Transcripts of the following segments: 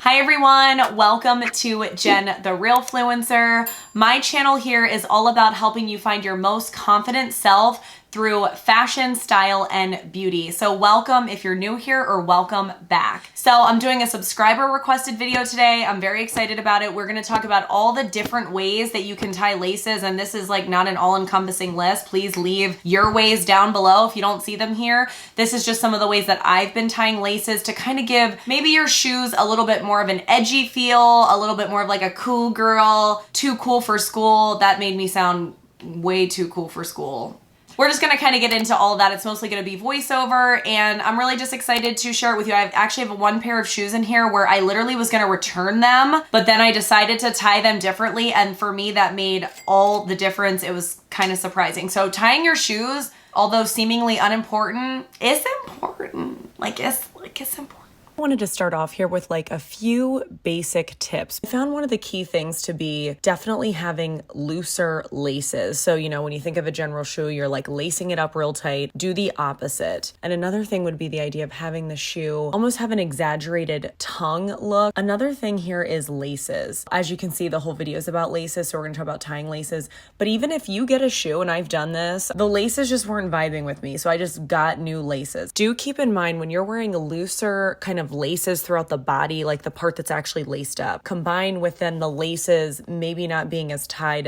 Hi everyone, welcome to Jen the Realfluencer. My channel here is all about helping you find your most confident self through fashion, style, and beauty. So welcome if you're new here, or welcome back. So I'm doing a subscriber requested video today. I'm very excited about it. We're gonna talk about all the different ways that you can tie laces, and this is like not an all-encompassing list. Please leave your ways down below if you don't see them here. This is just some of the ways that I've been tying laces to kind of give maybe your shoes a little bit more of an edgy feel, a little bit more of like a cool girl, too cool for school. That made me sound way too cool for school. We're just gonna kind of get into all of that. It's mostly gonna be voiceover, and I'm really just excited to share it with you. I actually have one pair of shoes in here where I literally was gonna return them, but then I decided to tie them differently, and for me that made all the difference. It was kind of surprising. So tying your shoes, although seemingly unimportant, is important. It's important. I wanted to start off here with like a few basic tips. I found one of the key things to be definitely having looser laces. So, you know, when you think of a general shoe, you're like lacing it up real tight. Do the opposite. And another thing would be the idea of having the shoe almost have an exaggerated tongue look. Another thing here is laces. As you can see, the whole video is about laces, so we're gonna talk about tying laces. But even if you get a shoe, and I've done this, the laces just weren't vibing with me, so I just got new laces. Do keep in mind when you're wearing a looser kind of laces throughout the body, like the part that's actually laced up, combined with then the laces maybe not being as tight,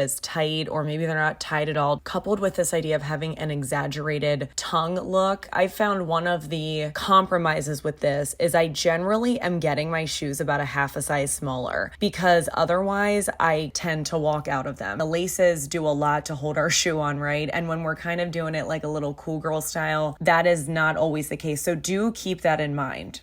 or maybe they're not tight at all, coupled with this idea of having an exaggerated tongue look. I found one of the compromises with this is I generally am getting my shoes about a half a size smaller, because otherwise I tend to walk out of them. The laces do a lot to hold our shoe on, right? And when we're kind of doing it like a little cool girl style, that is not always the case. So do keep that in mind.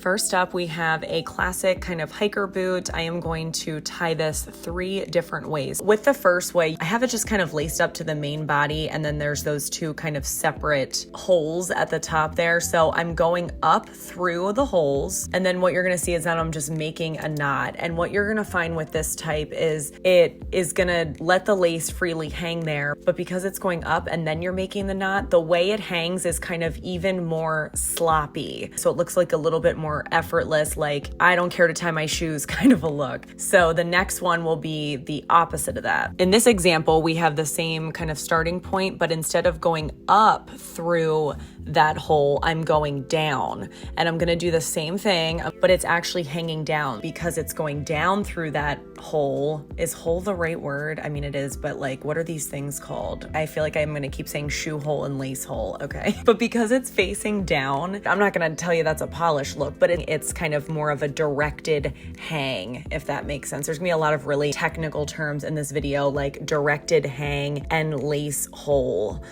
First up, we have a classic kind of hiker boot. I am going to tie this 3 different ways. With the first way, I have it just kind of laced up to the main body, and then there's those 2 kind of separate holes at the top there. So I'm going up through the holes, and then what you're gonna see is that I'm just making a knot. And what you're gonna find with this type is it is gonna let the lace freely hang there, but because it's going up and then you're making the knot, the way it hangs is kind of even more sloppy. So it looks like a little bit more effortless, like I don't care to tie my shoes kind of a look. So the next one will be the opposite of that. In this example, we have the same kind of starting point, but instead of going up through that hole, I'm going down, and I'm gonna do the same thing, but it's actually hanging down because it's going down through that hole. Is hole the right word? I mean, it is, but like, what are these things called? I feel like I'm gonna keep saying shoe hole and lace hole, okay? But because it's facing down, I'm not gonna tell you that's a polished look, but it's kind of more of a directed hang, if that makes sense. There's gonna be a lot of really technical terms in this video, like directed hang and lace hole.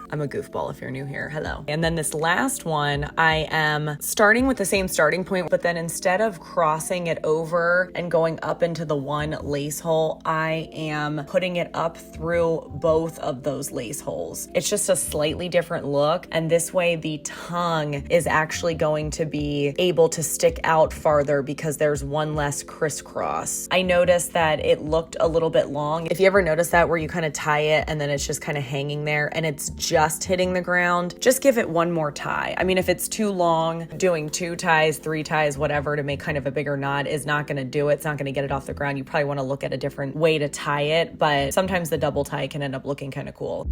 I'm a goofball if you're new here. Hello. And then this last one, I am starting with the same starting point, but then instead of crossing it over and going up into the one lace hole, I am putting it up through both of those lace holes. It's just a slightly different look, and this way the tongue is actually going to be able to stick out farther because there's one less crisscross. I noticed that it looked a little bit long. If you ever notice that, where you kind of tie it and then it's just kind of hanging there and it's just hitting the ground, just give it one more tie. I mean, if it's too long, doing 2 ties, 3 ties, whatever, to make kind of a bigger knot is not going to do it. It's not going to get it off the ground. You probably want to look at a different way to tie it, but sometimes the double tie can end up looking kind of cool.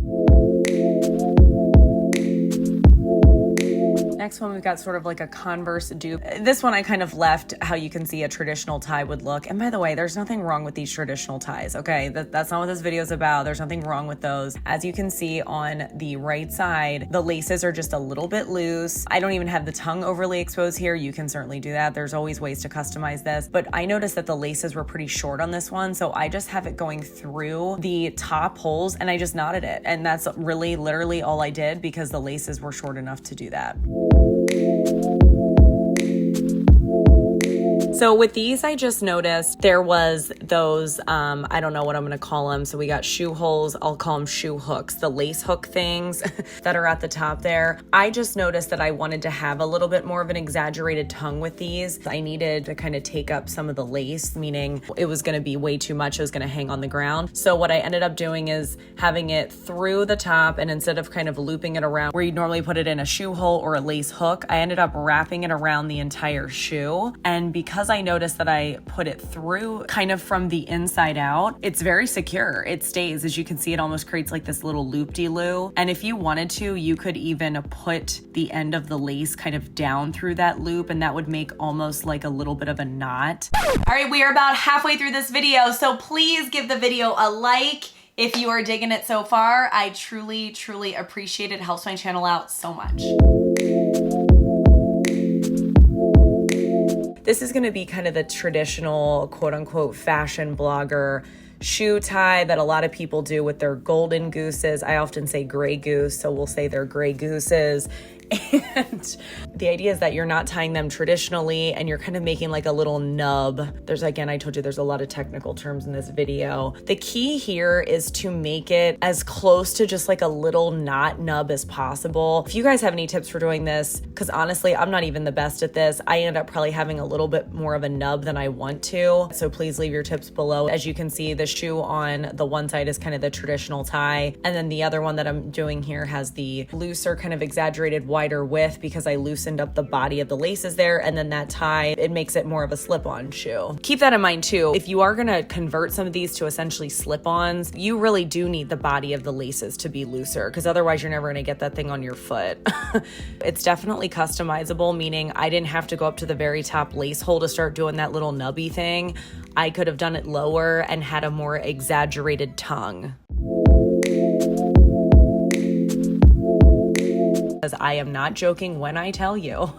Next one, we've got sort of like a Converse Dupe. This one I kind of left how you can see a traditional tie would look. And by the way, there's nothing wrong with these traditional ties, okay? That's not what this video is about. There's nothing wrong with those. As you can see on the right side, the laces are just a little bit loose. I don't even have the tongue overly exposed here. You can certainly do that. There's always ways to customize this. But I noticed that the laces were pretty short on this one, so I just have it going through the top holes and I just knotted it. And that's really literally all I did because the laces were short enough to do that. So with these, I just noticed there was those, I don't know what I'm gonna call them. So we got shoe holes, I'll call them shoe hooks, the lace hook things that are at the top there. I just noticed that I wanted to have a little bit more of an exaggerated tongue with these. I needed to kind of take up some of the lace, meaning it was gonna be way too much, it was gonna hang on the ground. So what I ended up doing is having it through the top, and instead of kind of looping it around where you'd normally put it in a shoe hole or a lace hook, I ended up wrapping it around the entire shoe. And because I noticed that I put it through kind of from the inside out, it's very secure. It stays. As you can see, it almost creates like this little loop-de-loo. And if you wanted to, you could even put the end of the lace kind of down through that loop, and that would make almost like a little bit of a knot. All right, we are about halfway through this video, so please give the video a like. If you are digging it so far, I truly, truly appreciate it. It helps my channel out so much. This is gonna be kind of the traditional quote unquote fashion blogger shoe tie that a lot of people do with their golden gooses. I often say gray goose, so we'll say they're gray gooses. And the idea is that you're not tying them traditionally and you're kind of making like a little nub. There's, again, I told you there's a lot of technical terms in this video. The key here is to make it as close to just like a little knot nub as possible. If you guys have any tips for doing this, because honestly, I'm not even the best at this. I end up probably having a little bit more of a nub than I want to. So please leave your tips below. As you can see, the shoe on the one side is kind of the traditional tie. And then the other one that I'm doing here has the looser kind of exaggerated wider width because I loosened up the body of the laces there, and then that tie, it makes it more of a slip-on shoe. Keep that in mind too. If you are gonna convert some of these to essentially slip-ons, you really do need the body of the laces to be looser, because otherwise you're never gonna get that thing on your foot. It's definitely customizable, meaning I didn't have to go up to the very top lace hole to start doing that little nubby thing. I could have done it lower and had a more exaggerated tongue. I am not joking when I tell you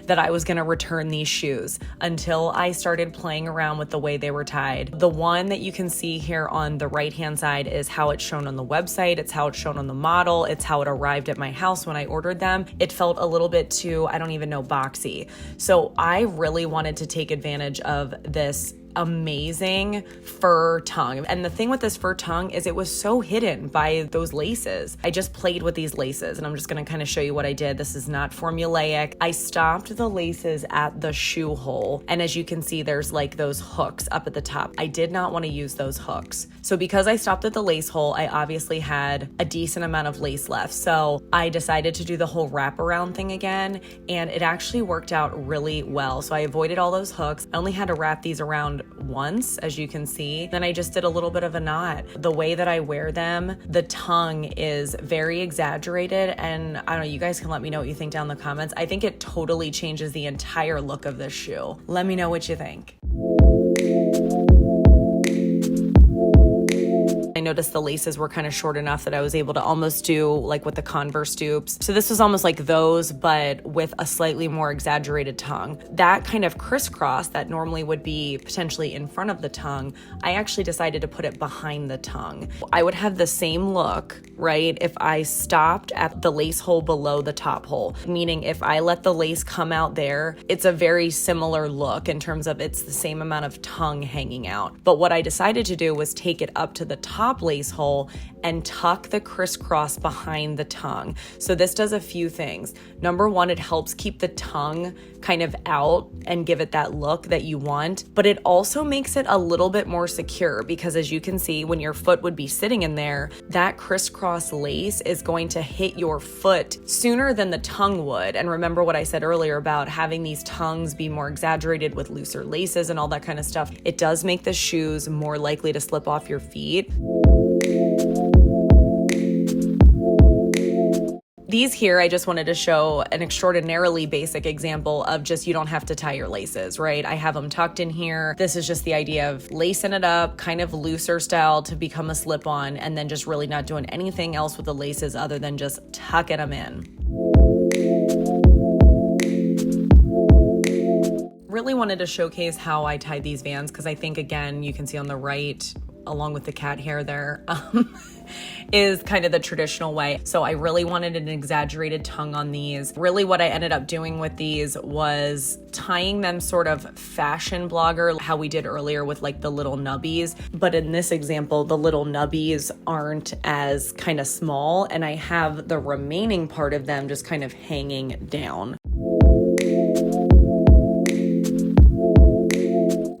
that I was gonna return these shoes until I started playing around with the way they were tied. The one that you can see here on the right-hand side is how it's shown on the website. It's how it's shown on the model. It's how it arrived at my house when I ordered them. It felt a little bit too, I don't even know, boxy. So I really wanted to take advantage of this amazing fur tongue. And the thing with this fur tongue is it was so hidden by those laces. I just played with these laces, and I'm just gonna kind of show you what I did. This is not formulaic. I stopped the laces at the shoe hole, and as you can see, there's like those hooks up at the top. I did not want to use those hooks. So because I stopped at the lace hole, I obviously had a decent amount of lace left. So I decided to do the whole wraparound thing again, and it actually worked out really well. So I avoided all those hooks. I only had to wrap these around once, as you can see. Then I just did a little bit of a knot. The way that I wear them, the tongue is very exaggerated, and I don't know, you guys can let me know what you think down in the comments. I think it totally changes the entire look of this shoe. Let me know what you think. I noticed the laces were kind of short enough that I was able to almost do like with the Converse Dupes. So this was almost like those, but with a slightly more exaggerated tongue. That kind of crisscross that normally would be potentially in front of the tongue, I actually decided to put it behind the tongue. I would have the same look, right, if I stopped at the lace hole below the top hole, meaning if I let the lace come out there, it's a very similar look in terms of it's the same amount of tongue hanging out. But what I decided to do was take it up to the top lace hole and tuck the crisscross behind the tongue. So this does a few things. Number one, it helps keep the tongue kind of out and give it that look that you want, but it also makes it a little bit more secure because as you can see, when your foot would be sitting in there, that crisscross lace is going to hit your foot sooner than the tongue would. And remember what I said earlier about having these tongues be more exaggerated with looser laces and all that kind of stuff. It does make the shoes more likely to slip off your feet. These here, I just wanted to show an extraordinarily basic example of just you don't have to tie your laces, right? I have them tucked in here. This is just the idea of lacing it up, kind of looser style to become a slip-on, and then just really not doing anything else with the laces other than just tucking them in. Really wanted to showcase how I tied these Vans because I think, again, you can see on the right, along with the cat hair there, is kind of the traditional way. So I really wanted an exaggerated tongue on these. Really what I ended up doing with these was tying them sort of fashion blogger, how we did earlier with like the little nubbies. But in this example, the little nubbies aren't as kind of small, and I have the remaining part of them just kind of hanging down.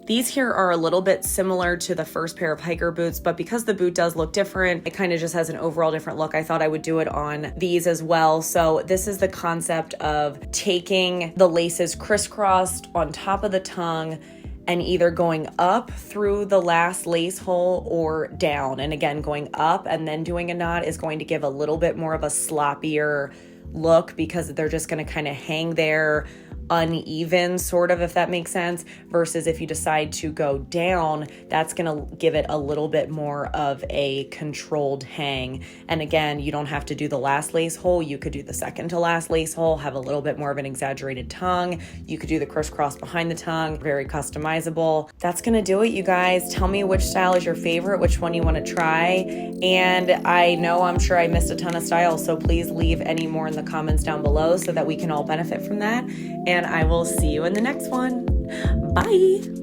These here are a little bit similar to the first pair of hiker boots, but because the boot does look different, it kind of just has an overall different look. I thought I would do it on these as well. So this is the concept of taking the laces crisscrossed on top of the tongue and either going up through the last lace hole or down. And again, going up and then doing a knot is going to give a little bit more of a sloppier look because they're just going to kind of hang there uneven, sort of, if that makes sense, versus if you decide to go down, that's going to give it a little bit more of a controlled hang. And again, you don't have to do the last lace hole. You could do the second to last lace hole, have a little bit more of an exaggerated tongue. You could do the crisscross behind the tongue, very customizable. That's going to do it, you guys. Tell me which style is your favorite, which one you want to try. And I know I'm sure I missed a ton of styles, so please leave any more in the comments down below so that we can all benefit from that. And I will see you in the next one. Bye.